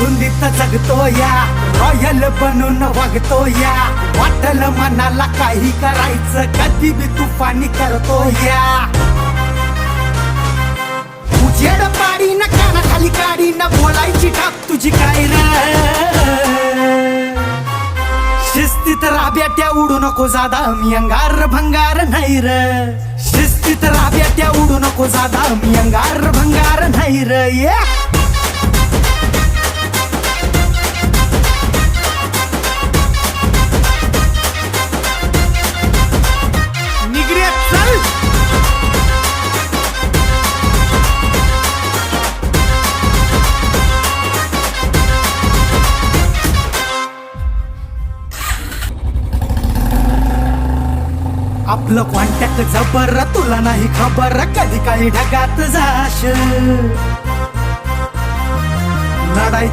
धुंदीत जगतो या, रॉयल बनून वागतो या, वाटल मनाला काही करायचं कधी बी तुफानी करतो या. उजेड पाडी न कानाखाली काढी न बोलायची टाप तुझी काय र. शिस्तीत राब्याट्या उडू नको जादा मी अंगार भंगार नाही र. शिस्तीत राब्याट्या उडू नको जादा मी अंगार भंगार नाही र. निगरे चल. आपलं कॉन्टॅक्ट जबर तुला नाही खबर कधी काही ढगात जाश. लढायच्या